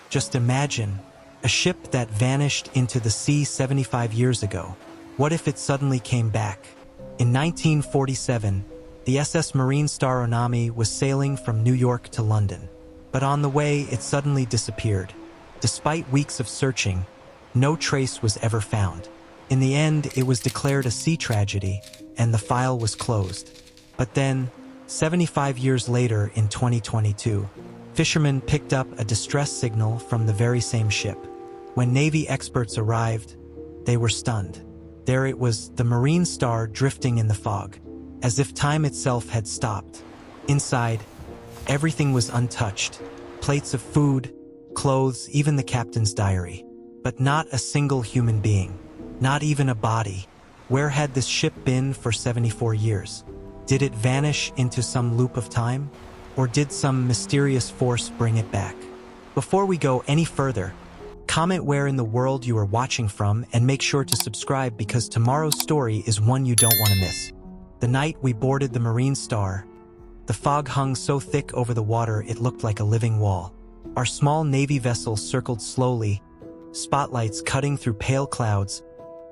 Just imagine, a ship that vanished into the sea 75 years ago. What if it suddenly came back? In 1947, the SS Marine Star Onami was sailing from New York to London. But on the way, it suddenly disappeared. Despite weeks of searching, no trace was ever found. In the end, it was declared a sea tragedy, and the file was closed. But then, 75 years later in 2022, fishermen picked up a distress signal from the very same ship. When Navy experts arrived, they were stunned. There it was, the Marine Star drifting in the fog, as if time itself had stopped. Inside, everything was untouched. Plates of food, clothes, even the captain's diary. But not a single human being. Not even a body. Where had this ship been for 74 years? Did it vanish into some loop of time? Or did some mysterious force bring it back? Before we go any further, comment where in the world you are watching from and make sure to subscribe because tomorrow's story is one you don't want to miss. The night we boarded the Marine Star, the fog hung so thick over the water it looked like a living wall. Our small Navy vessel circled slowly, spotlights cutting through pale clouds,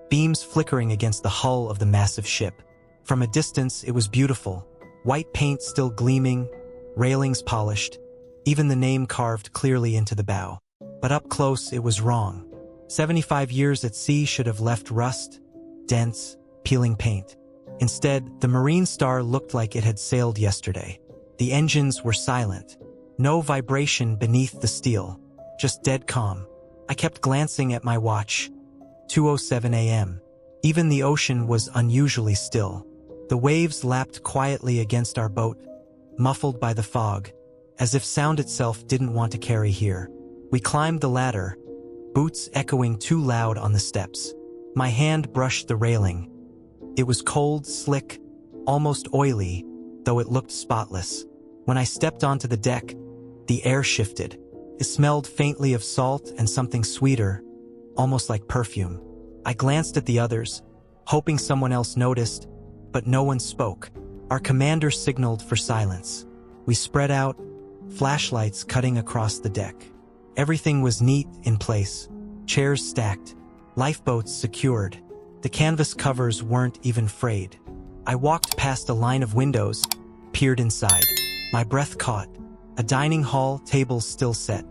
beams flickering against the hull of the massive ship. From a distance, it was beautiful. White paint still gleaming, railings polished, even the name carved clearly into the bow. But up close, it was wrong. 75 years at sea should have left rust, dents, peeling paint. Instead, the Marine Star looked like it had sailed yesterday. The engines were silent. No vibration beneath the steel. Just dead calm. I kept glancing at my watch. 2:07 a.m. Even the ocean was unusually still. The waves lapped quietly against our boat, muffled by the fog, as if sound itself didn't want to carry here. We climbed the ladder, boots echoing too loud on the steps. My hand brushed the railing. It was cold, slick, almost oily, though it looked spotless. When I stepped onto the deck, the air shifted. It smelled faintly of salt and something sweeter, almost like perfume. I glanced at the others, hoping someone else noticed, but no one spoke. Our commander signaled for silence. We spread out, flashlights cutting across the deck. Everything was neat in place, chairs stacked, lifeboats secured. The canvas covers weren't even frayed. I walked past a line of windows, peered inside. My breath caught. A dining hall, tables still set,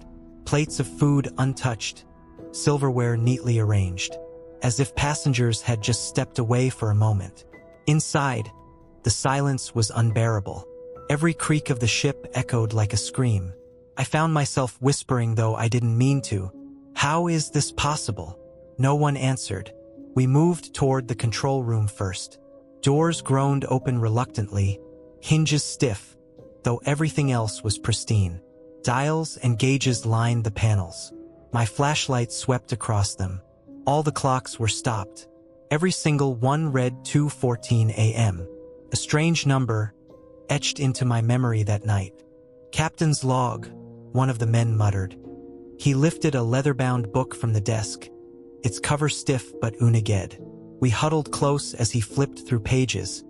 plates of food untouched, silverware neatly arranged, as if passengers had just stepped away for a moment. Inside, the silence was unbearable. Every creak of the ship echoed like a scream. I found myself whispering, though I didn't mean to. How is this possible? No one answered. We moved toward the control room first. Doors groaned open reluctantly, hinges stiff, though everything else was pristine. Dials and gauges lined the panels. My flashlight swept across them. All the clocks were stopped. Every single one read 2:14 a.m. A strange number etched into my memory that night. "Captain's log," one of the men muttered. He lifted a leather-bound book from the desk, its cover stiff but uniged. We huddled close as he flipped through pages,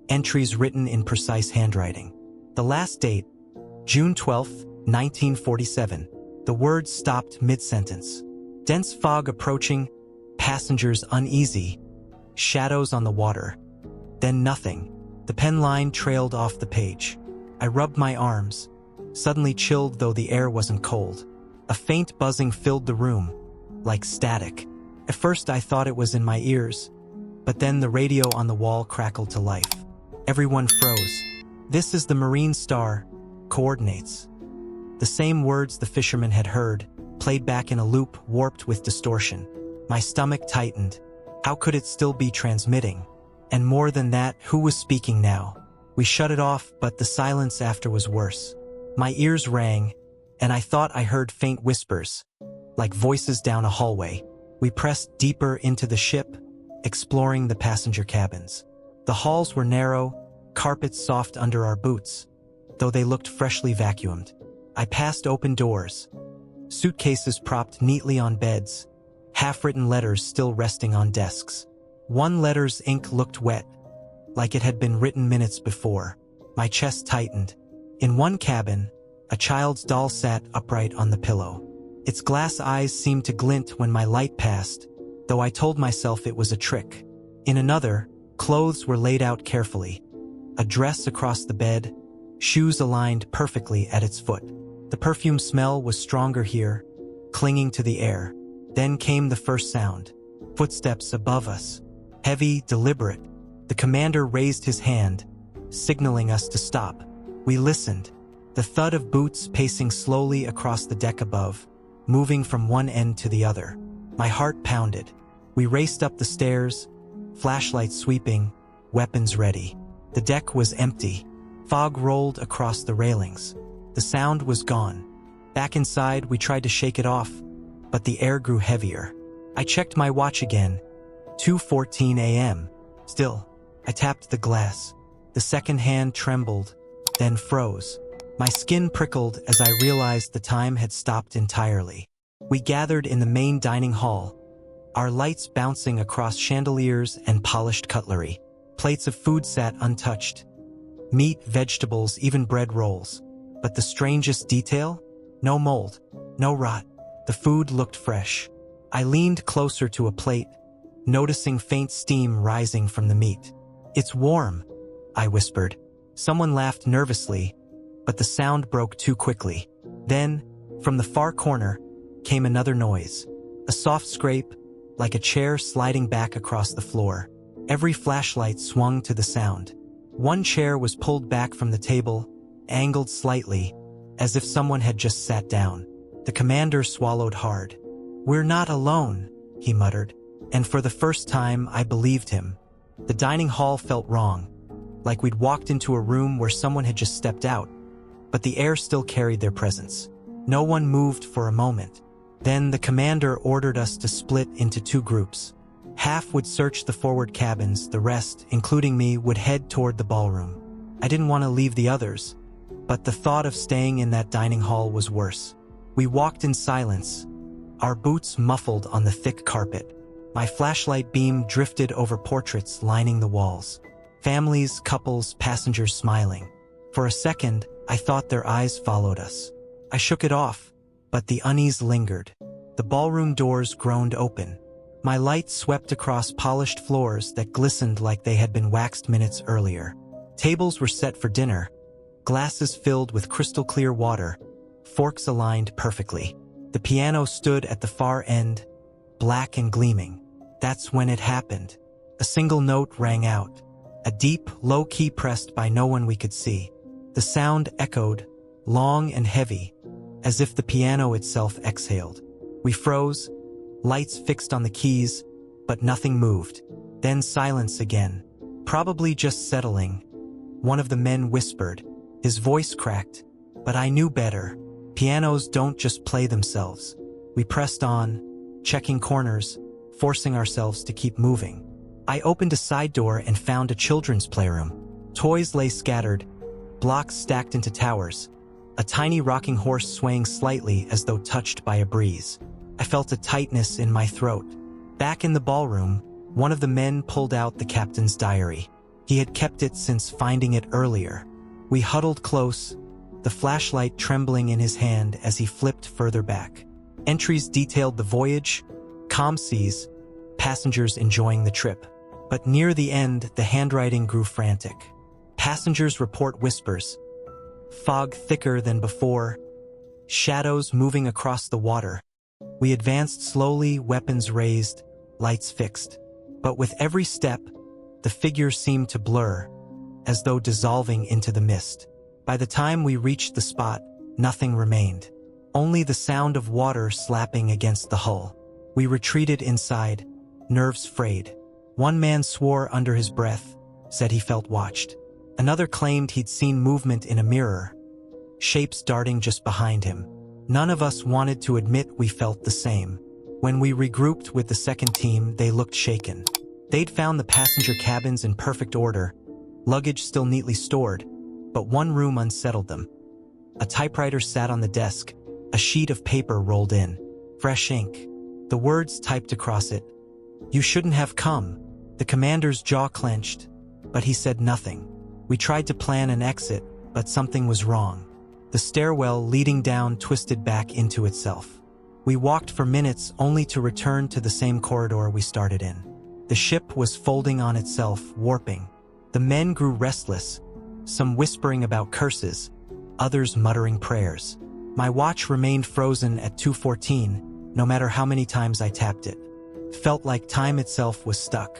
entries written in precise handwriting. The last date, June 12, 1947. The words stopped mid-sentence. Dense fog approaching, passengers uneasy, shadows on the water. Then nothing. The pen line trailed off the page. I rubbed my arms, suddenly chilled though the air wasn't cold. A faint buzzing filled the room, like static. At first I thought it was in my ears, but then the radio on the wall crackled to life. Everyone froze. "This is the Marine Star. Coordinates." The same words the fisherman had heard, played back in a loop warped with distortion. My stomach tightened. How could it still be transmitting? And more than that, who was speaking now? We shut it off, but the silence after was worse. My ears rang, and I thought I heard faint whispers, like voices down a hallway. We pressed deeper into the ship, exploring the passenger cabins. The halls were narrow, carpets soft under our boots, though they looked freshly vacuumed. I passed open doors, suitcases propped neatly on beds, half-written letters still resting on desks. One letter's ink looked wet, like it had been written minutes before. My chest tightened. In one cabin, a child's doll sat upright on the pillow. Its glass eyes seemed to glint when my light passed, though I told myself it was a trick. In another, clothes were laid out carefully. A dress across the bed, shoes aligned perfectly at its foot. The perfume smell was stronger here, clinging to the air. Then came the first sound. Footsteps above us. Heavy, deliberate. The commander raised his hand, signaling us to stop. We listened. The thud of boots pacing slowly across the deck above, moving from one end to the other. My heart pounded. We raced up the stairs, flashlights sweeping, weapons ready. The deck was empty. Fog rolled across the railings. The sound was gone. Back inside, we tried to shake it off, but the air grew heavier. I checked my watch again. 2:14 a.m. Still, I tapped the glass. The second hand trembled, then froze. My skin prickled as I realized the time had stopped entirely. We gathered in the main dining hall, our lights bouncing across chandeliers and polished cutlery. Plates of food sat untouched. Meat, vegetables, even bread rolls. But the strangest detail? No mold, no rot. The food looked fresh. I leaned closer to a plate, noticing faint steam rising from the meat. "It's warm," I whispered. Someone laughed nervously, but the sound broke too quickly. Then, from the far corner, came another noise. A soft scrape, like a chair sliding back across the floor. Every flashlight swung to the sound. One chair was pulled back from the table, angled slightly, as if someone had just sat down. The commander swallowed hard. "We're not alone," he muttered, and for the first time I believed him. The dining hall felt wrong, like we'd walked into a room where someone had just stepped out, but the air still carried their presence. No one moved for a moment. Then the commander ordered us to split into two groups. Half would search the forward cabins, the rest, including me, would head toward the ballroom. I didn't want to leave the others, but the thought of staying in that dining hall was worse. We walked in silence, our boots muffled on the thick carpet. My flashlight beam drifted over portraits lining the walls. Families, couples, passengers smiling. For a second, I thought their eyes followed us. I shook it off, but the unease lingered. The ballroom doors groaned open. My light swept across polished floors that glistened like they had been waxed minutes earlier. Tables were set for dinner, glasses filled with crystal-clear water, forks aligned perfectly. The piano stood at the far end, black and gleaming. That's when it happened. A single note rang out, a deep, low key pressed by no one we could see. The sound echoed, long and heavy, as if the piano itself exhaled. We froze, lights fixed on the keys, but nothing moved. Then silence again, probably just settling. One of the men whispered. His voice cracked, but I knew better. Pianos don't just play themselves. We pressed on, checking corners, forcing ourselves to keep moving. I opened a side door and found a children's playroom. Toys lay scattered, blocks stacked into towers. A tiny rocking horse swaying slightly as though touched by a breeze. I felt a tightness in my throat. Back in the ballroom, one of the men pulled out the captain's diary. He had kept it since finding it earlier. We huddled close, the flashlight trembling in his hand as he flipped further back. Entries detailed the voyage, calm seas, passengers enjoying the trip. But near the end, the handwriting grew frantic. Passengers report whispers. Fog thicker than before, shadows moving across the water. We advanced slowly, weapons raised, lights fixed. But with every step, the figures seemed to blur, as though dissolving into the mist. By the time we reached the spot, nothing remained. Only the sound of water slapping against the hull. We retreated inside, nerves frayed. One man swore under his breath, said he felt watched. Another claimed he'd seen movement in a mirror, shapes darting just behind him. None of us wanted to admit we felt the same. When we regrouped with the second team, they looked shaken. They'd found the passenger cabins in perfect order, luggage still neatly stored, but one room unsettled them. A typewriter sat on the desk, a sheet of paper rolled in, fresh ink. The words typed across it, "You shouldn't have come." The commander's jaw clenched, but he said nothing. We tried to plan an exit, but something was wrong. The stairwell leading down twisted back into itself. We walked for minutes only to return to the same corridor we started in. The ship was folding on itself, warping. The men grew restless, some whispering about curses, others muttering prayers. My watch remained frozen at 2:14, no matter how many times I tapped it. Felt like time itself was stuck.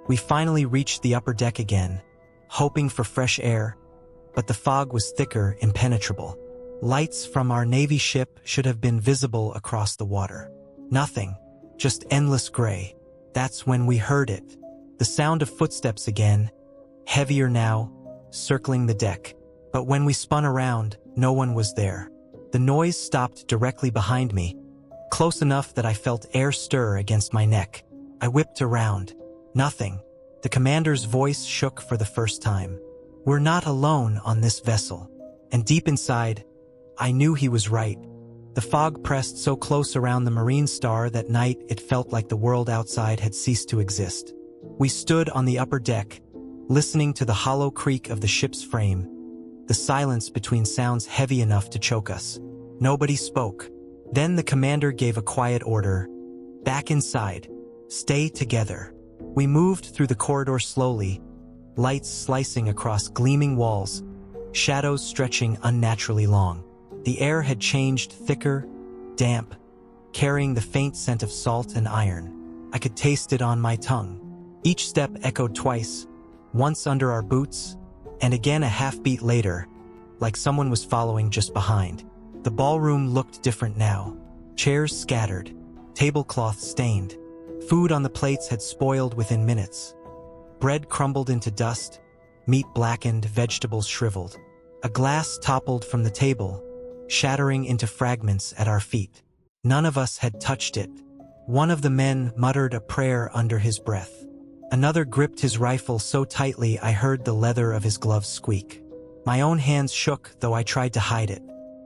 We finally reached the upper deck again, hoping for fresh air, but the fog was thicker, impenetrable. Lights from our Navy ship should have been visible across the water. Nothing, just endless gray. That's when we heard it. The sound of footsteps again, heavier now, circling the deck. But when we spun around, no one was there. The noise stopped directly behind me, close enough that I felt air stir against my neck. I whipped around. Nothing. The commander's voice shook for the first time. "We're not alone on this vessel." And deep inside, I knew he was right. The fog pressed so close around the Marine Star that night it felt like the world outside had ceased to exist. We stood on the upper deck, listening to the hollow creak of the ship's frame, the silence between sounds heavy enough to choke us. Nobody spoke. Then the commander gave a quiet order. "Back inside. Stay together." We moved through the corridor slowly, lights slicing across gleaming walls, shadows stretching unnaturally long. The air had changed thicker, damp, carrying the faint scent of salt and iron. I could taste it on my tongue. Each step echoed twice, once under our boots, and again a half-beat later, like someone was following just behind. The ballroom looked different now. Chairs scattered, tablecloths stained. Food on the plates had spoiled within minutes. Bread crumbled into dust, meat blackened, vegetables shriveled. A glass toppled from the table, shattering into fragments at our feet. None of us had touched it. One of the men muttered a prayer under his breath. Another gripped his rifle so tightly I heard the leather of his gloves squeak. My own hands shook, though I tried to hide it.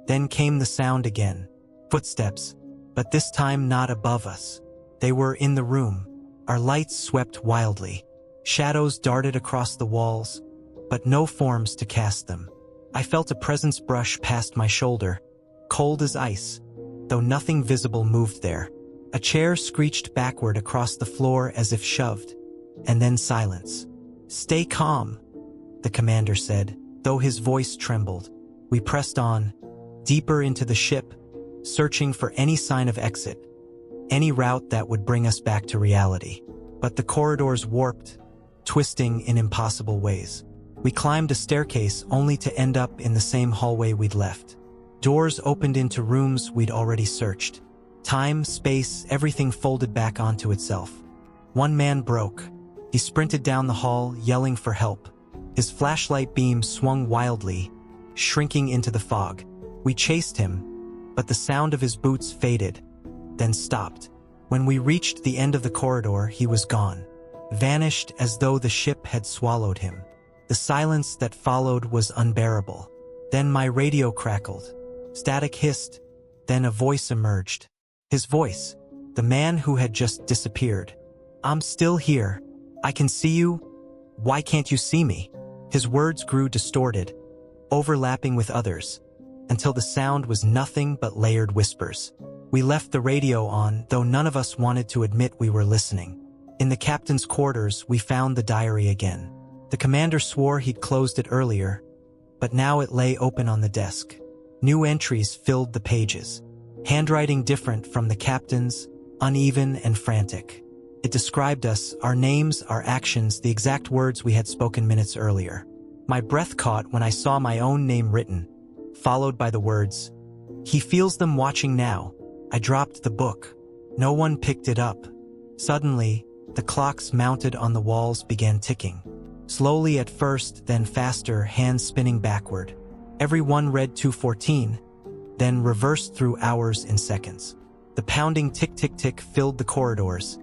Then came the sound again. Footsteps, but this time not above us. They were in the room. Our lights swept wildly. Shadows darted across the walls, but no forms to cast them. I felt a presence brush past my shoulder, cold as ice, though nothing visible moved there. A chair screeched backward across the floor as if shoved, and then silence. "Stay calm," the commander said, though his voice trembled. We pressed on, deeper into the ship, searching for any sign of exit, any route that would bring us back to reality. But the corridors warped, twisting in impossible ways. We climbed a staircase only to end up in the same hallway we'd left. Doors opened into rooms we'd already searched. Time, space, everything folded back onto itself. One man broke. He sprinted down the hall, yelling for help. His flashlight beam swung wildly, shrinking into the fog. We chased him, but the sound of his boots faded, then stopped. When we reached the end of the corridor, he was gone, vanished as though the ship had swallowed him. The silence that followed was unbearable. Then my radio crackled. Static hissed, then a voice emerged. His voice, the man who had just disappeared. "I'm still here. I can see you. Why can't you see me?" His words grew distorted, overlapping with others, until the sound was nothing but layered whispers. We left the radio on, though none of us wanted to admit we were listening. In the captain's quarters, we found the diary again. The commander swore he'd closed it earlier, but now it lay open on the desk. New entries filled the pages. Handwriting different from the captain's, uneven and frantic. It described us, our names, our actions, the exact words we had spoken minutes earlier. My breath caught when I saw my own name written, followed by the words, "He feels them watching now." I dropped the book. No one picked it up. Suddenly, the clocks mounted on the walls began ticking. Slowly at first, then faster, hands spinning backward. Every one read 2:14, then reversed through hours in seconds. The pounding tick-tick-tick filled the corridors,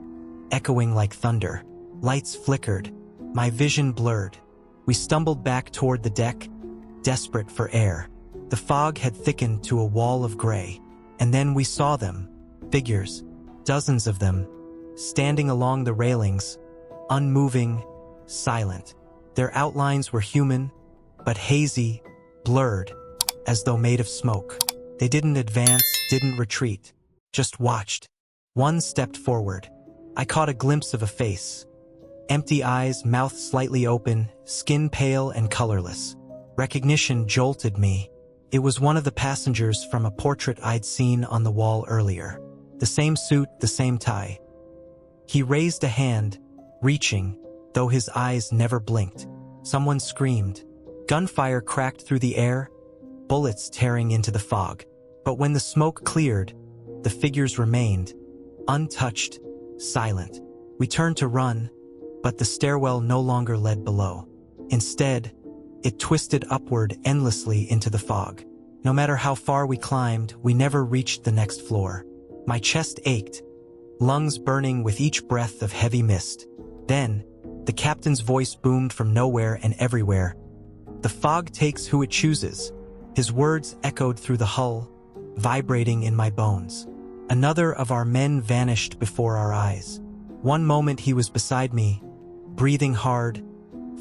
echoing like thunder. Lights flickered. My vision blurred. We stumbled back toward the deck, desperate for air. The fog had thickened to a wall of gray. And then we saw them, figures, dozens of them, standing along the railings, unmoving, silent. Their outlines were human, but hazy, blurred, as though made of smoke. They didn't advance, didn't retreat. just watched. One stepped forward. I caught a glimpse of a face. Empty eyes, mouth slightly open, skin pale and colorless. Recognition jolted me. It was one of the passengers from a portrait I'd seen on the wall earlier. The same suit, the same tie. He raised a hand, reaching, though his eyes never blinked. Someone screamed. Gunfire cracked through the air, bullets tearing into the fog. But when the smoke cleared, the figures remained, untouched, silent. We turned to run, but the stairwell no longer led below. Instead, it twisted upward endlessly into the fog. No matter how far we climbed, we never reached the next floor. My chest ached, lungs burning with each breath of heavy mist. Then, the captain's voice boomed from nowhere and everywhere. "The fog takes who it chooses." His words echoed through the hull, vibrating in my bones. Another of our men vanished before our eyes. One moment he was beside me, breathing hard,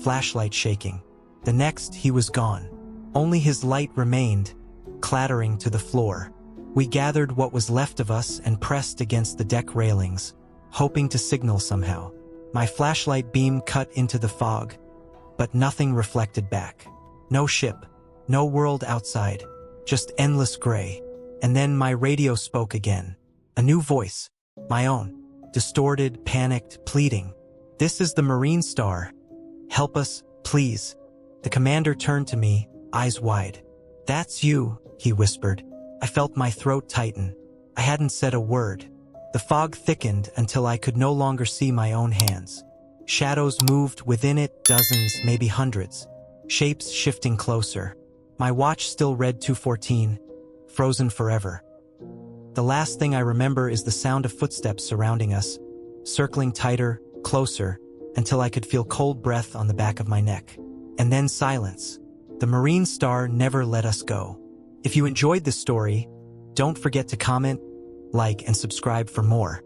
flashlight shaking. The next he was gone. Only his light remained, clattering to the floor. We gathered what was left of us and pressed against the deck railings, hoping to signal somehow. My flashlight beam cut into the fog, but nothing reflected back. No ship, no world outside, just endless gray. And then my radio spoke again. A new voice, my own, distorted, panicked, pleading. "This is the Marine Star. Help us, please." The commander turned to me, eyes wide. "That's you," he whispered. I felt my throat tighten. I hadn't said a word. The fog thickened until I could no longer see my own hands. Shadows moved within it, dozens, maybe hundreds. Shapes shifting closer. My watch still read 2:14, frozen forever. The last thing I remember is the sound of footsteps surrounding us, circling tighter, closer, until I could feel cold breath on the back of my neck. And then silence. The Marine Star never let us go. If you enjoyed this story, don't forget to comment, like, and subscribe for more.